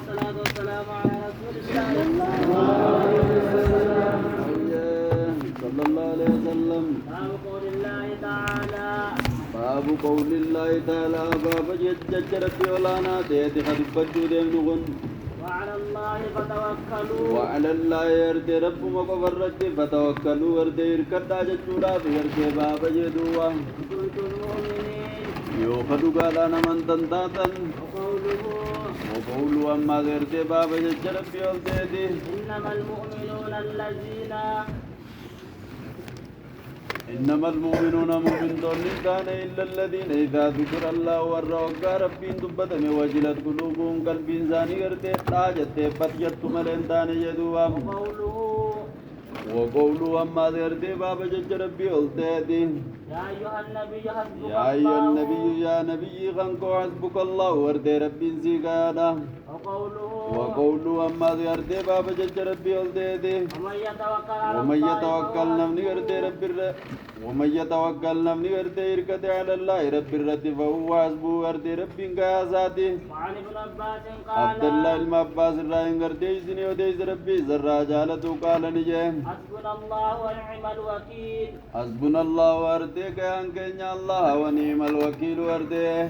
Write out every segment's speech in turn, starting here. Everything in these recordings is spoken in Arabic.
والصلاة والسلام على رسول الله صلى الله عليه وسلم. باب قول الله تعالى باب قول الله تعالى باب ججرت ولانا تيتي خدبت ديمنغن وعلى الله فتوكلوا وعلى الله يرتي رب مقبرت فتوكلوا ورتي يركدا ججودا يرتي باب جدوا كنتم مؤمنين يوخدوا قالانا من تنتاتا وقوله وقولوا أما يرتي باب ججرت يولتيتي إنما المؤمنون الذين إنما المؤمنون مؤمن دون كان إلا الذين إذا ذكر الله والروكا ربين دبتم وجلت قلوبهم قلب إنساني غرتي راجت فتجت ملين تاني جدوا وقوله وقولوا أما ذرتي بابا جج ربي قلتي يا أيها النبي حسبك يا أيها الله النبي يا نبي خنكو حسبك الله وردي ربي سيقانا وقوله وقولوا أما ذرتي بابا جج ربي قلتي ومن يتوكل على ومن الله يتوكل فهو نمني غرتي ربي ومن يتوكل نمني غرتي إركتي على الله ربي الرتي فهو حسبه غرتي ربي قاساتي وعن ابن عباس عبد الله قال المعباس الرائن غرتي سني وديس ربي زرا جالتو قال نجي حسبنا الله ونعم الوكيل حسبنا الله وارتيك أنكين الله ونعم الوكيل وارتيه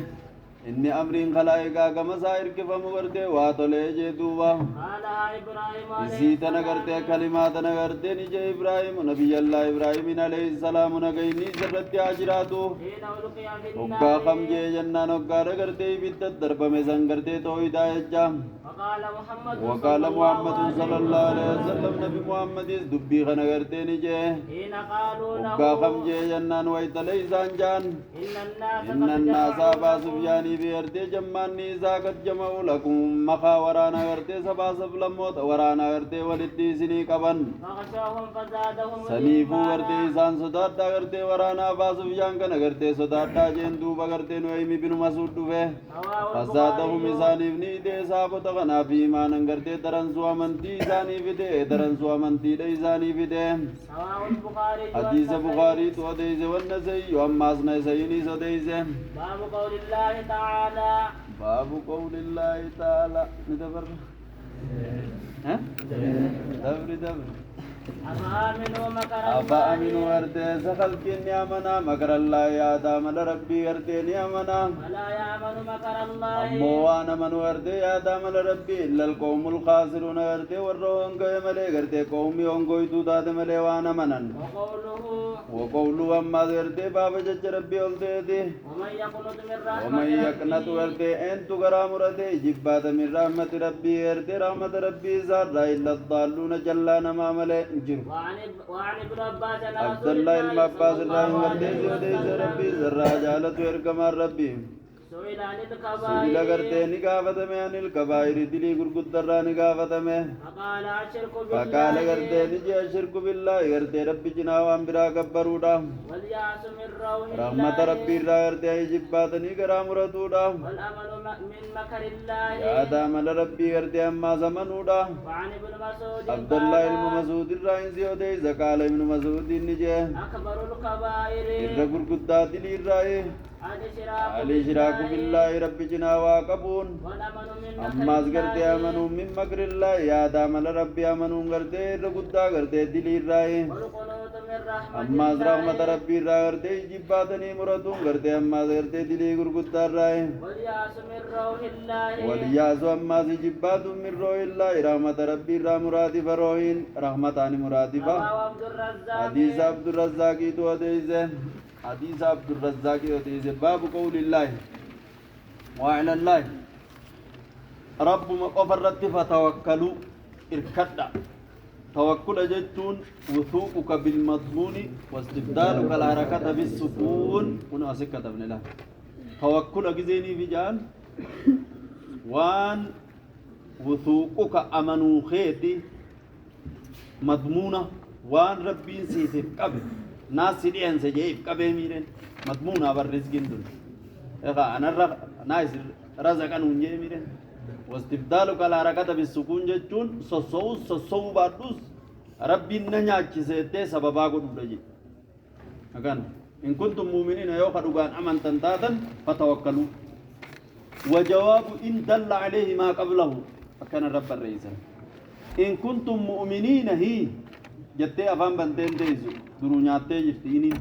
إني أمرين خلائقا كما سائر كفم وارتيه واتولي جدوبا قالها إبراهيم عليه إسيتنا غرتيه كلماتنا غرتيه نجي إبراهيم نبي الله إبراهيم عليه السلام نغيني سرتي عجراتو حين ألقي في وقا النار خمجي جنان وقا غرتيه بيتت درب مزن غرتيه توحيدا يجام وقال محمد وقال محمد صلى الله عليه وسلم نبي محمد دبي خنا غرتيه نجي حين قالوا له وقا خمجي جنان ويتلي سانجان إن إن الناس أبا سفياني بيرتي جماني إذا جمعوا لكم مخا ورانا غرتي سبا سفلموت ورانا غرتي ولدي سني قبن فغشاهم فزادهم سنيفو إيمانا. غرتي إسان صدادا غرتي ورانا أبا سفيان كان غرتي صدادا جين دوبا غرتي نويمي بن مسعود دوبه رواه فزادهم البخاري. إساني بني دي صحابة تغنى في إيمان غرتي درنسوا منتي إساني فيدي درنسوا منتي دي إساني فيدي رواه البخاري حديث والنسائي. بخاري تو ديز والنسائي وأماس نسائي سو ديز باب قول الله تعالى باب قول الله تعالى ندبر ها دبر أفآمنوا مكر أفأمنوا الله أرتي سخل كني أمنا مكر الله يا دام ربي أرتي أمنا ولا يأمن مكر الله أمو وانا من أرتي يا دام ربي إلا القوم الخاسرون أرتي والروح أنقى ملي أرتي قومي أنقى يتوتات ملي وانا منن وقوله وقولوا أما أرتي باب جج ربي ألتي ومن يقنط من رحمة ومن يقنط ربه أرتي أنت غرام أرتي جبات من رحمة ربي أرتي رحمة ربي زار إلا الضالون جلانا ما ملي جرو وعن ابن عباس عن عبد رسول الله الله المعباس صلى الرحيم الله ورتي عليه وديس ربي وسلم زرا جالت وركمار ربي سئل عن سبيل غرتي الكبائر نغافتمه عن الكبائر دلي غرغدرا نغافتمه فقال الشرك فقال غرتي بالله نجي الشرك بالله غرتي ربي جناوان برا كبرودا واليأس من روح رحمة الله ربي را غرتي جباتني غرام رتودا والأمل من مكر الله يا دامل ربي غرتي أما زمنودا وعن ابن مسعود عبد الله قال المسعود الرحيم سيودي زكال ابن مسعود نجي أكبر الكبائر غرغدا دلي راي الاشراك بالله رب جنا واقبون والأمل من اما مكر غرتي الله امنوا من مكر الله يا دامل ربي امنوا غرتي رغدا غرتي دلي راي والقنوط من رحمة اما رحمة الله ربي را غرتي جباتني مرتون غرتي اما غرتي دلي غرغدا راي واليأس من روح الله ولياس اما جبات من روح الله رحمة ربي را مرادي فروين رحمتان مرادي فا رواه عبد الرزاق حديث عبد الرزاق تو حديث حديث عبد الرزاق حديث باب قول الله وعلى الله رب مقفرت فتوكلوا اركدا توكل جتون وثوقك بالمضمون واستبدالك الحركة بالسكون وناسك ابن الله توكل جزيني في جان وان وثوقك امنوا خيتي مضمونة وان ربين سيتف قبل ناس سيدين سجيف قبل ميرن مضمونة بالرزقين دول أنا ناس رزقا ونجي ميرن واستبدالك الحركة بالسكون جتون سوسو بادوس ربي ننياك سيتي سببا قد بلجي أكان إن كنتم مؤمنين يوخا دوغان أمن تنتاتا فتوكلوا وجواب إن دل عليه ما قبله أكن رب الرئيس إن كنتم مؤمنين هي جت أفهم بنتين تيزو درونيات تيجتيني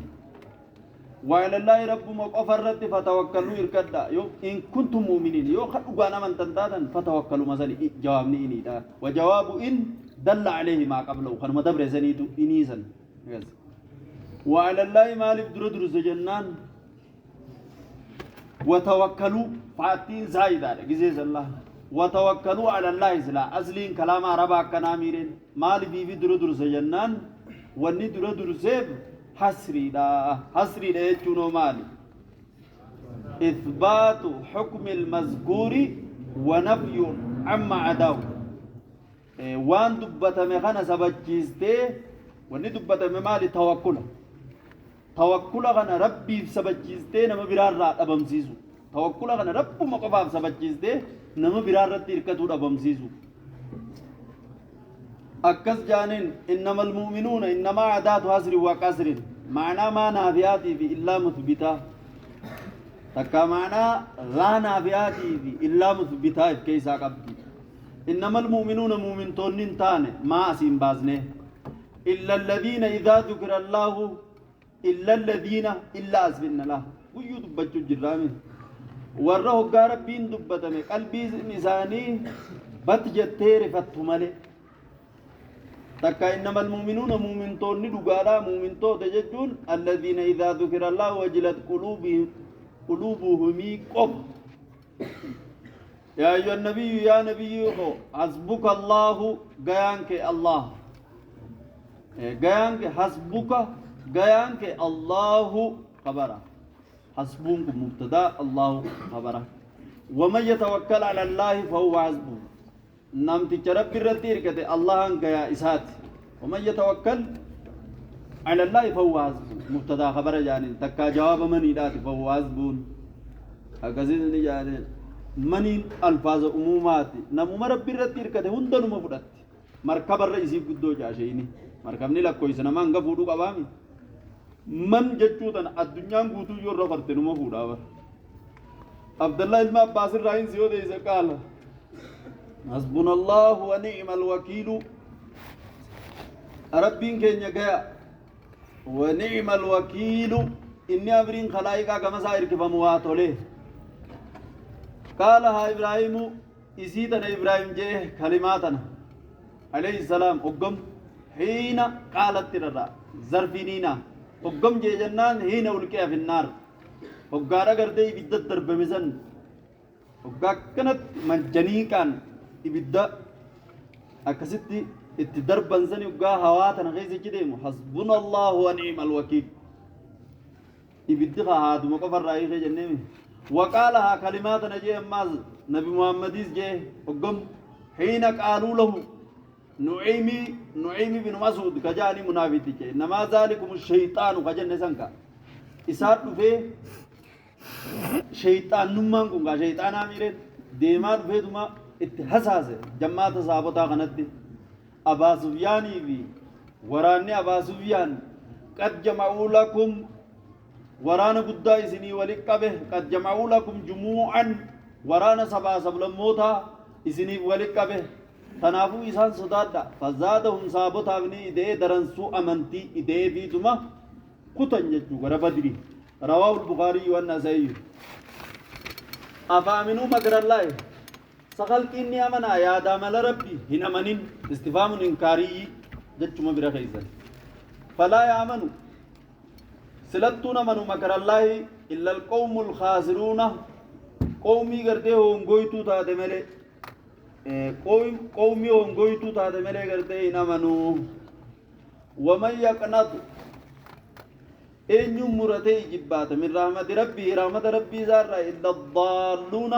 وعلى الله ربكم وقفرت فتوكلوا إركدا يو إن كنتم مؤمنين يو خدوا أنا من تنتادا فتوكلوا مثلا جوابني إني دا وجواب إن دل عليه ما قبله خن مدبر زنيدو إنيسن وعلى الله مالك درو زجنان وتوكلوا فاتين زايدة جزيز الله وتوكلوا على الله زلا أزلين كلام عربا كناميرين مال بيبي درو زجنان وني درو زيب حسري دا يجونو مالي إثبات حكم المذكور ونفي عما عداه وان دبتا مخانا سبجيزته وني دبتا مالي توكل غنا ربي سبجيزته نما برار رات أبمسيسو توكل غنا رب مقفاب سبجيزته نما برار رات تركتو أبمسيسو أكس جانين إنما المؤمنون إنما عدات حسر وكسر معنى ما نافياتي في إلا مثبتا تكا معنى لا نافياتي في إلا مثبتا كيسا قبدي إنما المؤمنون مؤمن تونين تاني ما أسين بازنه إلا الذين إذا ذكر الله إلا الذين إلا أسبنا الله ويو دبجو جرامي ورّه قاربين دبتمي قلبي ميزاني بتجتير فتمالي تكا إنما المؤمنون مؤمن توني دقالا مؤمن تو تججون الذين إذا ذكر الله وجلت قلوبهم قب يا أيها النبي يا نبي حسبك الله قيانك الله قيانك حسبك قيانك الله خبره حسبك مبتدا الله خبره ومن يتوكل على الله فهو حسبه نمت رب الرتير كده الله انقيا إسات ومن يتوكل على الله فهو حسبه مبتدا خبر يعني تكا جواب من إدات فهو حسبون أكزيزني يعني من الفاظ عمومات نمو رب الرتير كده هندن مفرد مركب الرئيسي قدو جاشيني مركبني لك كويس نمان قفودو قبامي من ججوتن الدنيا قوتو يور رفرتنو مفودا عبد الله الماء باسر راين سيودة إذا قال حسبنا الله ونعم الوكيل ربين كن يجا ونعم الوكيل إني أمرين خلائقا كما سائر كفمواتولي قالها إبراهيم إسيتنا إبراهيم جيه كلماتنا عليه السلام أقم حين قالت ترى زرفينينا أقم جي جنان حين ألقيا في النار وقارا قردي بدت درب مزن وقا كانت من جنيكان ibidda akkasitti itti darban sani ugaa hawaatan keessa jideemu hasbunallahu wa ni'mal wakiil ibiddi haaduma qofarraa hiikee jenneemi waqaalahaa kalimaatana jee ammaas nabi muhammadis jee oggom hiina qaaluu lahu nu'aymi bin mas'ud kajaani munaafiti jee namaa zaalikum shayxaanu kajenne sanka isaa dhufee shayxaannummaan kun gaa shayxaanaa miireen deemaa dhufeetuma اتحساس جماعة صحابة كانت أبا سفياني في وراني أبا سفيان قد جمعوا لكم ورانا بدا إسني ولقبه قد جمعوا لكم جموعا ورانا سبا سبل موتا إسني ولقبه تنافو إسان صدادا فزادهم صحابة ابني إده درنسو أمنتي إده في دمى قطن ججو غربدري رواه البخاري والنسائي أفامنوا مكر الله سخلق إني أمنا يا دامل ربي هنا منين استفهام إنكاري جتشم برا خيزا فلا يأمنوا سلطون منو مكر الله إلا القوم الخاسرون قومي قرده هم قويتو تاته ملي قومي هم قويتو تاته ملي قرده هنا منو ومن يقنط إن يمرته جبات من رحمة ربي زارة إلا الضالون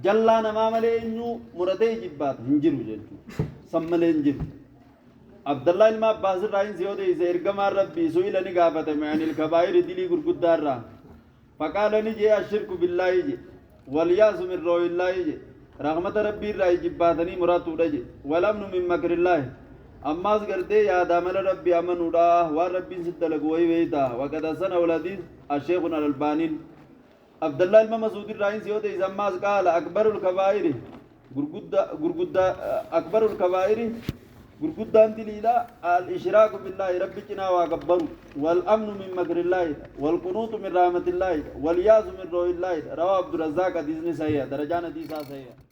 جلانا ما ملئنو مرتي جبات هنجرو جلتو سملين عبد الله المعباس الرئيس سيودي سيرقما ربي سئل نقافة عن الكبائر دلي قرقودار را فقال نجي الشرك بالله جي والياس من روح الله جي رحمة ربي الرئيس جباتني مراتو رجي والأمن من مكر الله أما سقرتي يا دامل ربي أمنو را وربي ستلقوي ويتا وقد سنة ولدين الشيخنا الألبانين عبد الله المسعود الرئيس يودي زماز قال أكبر الكبائر غرغدا أكبر الكبائر غرغدا دليلا الإشراك بالله رب جنا وكبر والأمن من مكر الله والقنوط من رحمة الله والياس من روح الله رواه عبد الرزاق حديث صحيح درجان حديث صحيح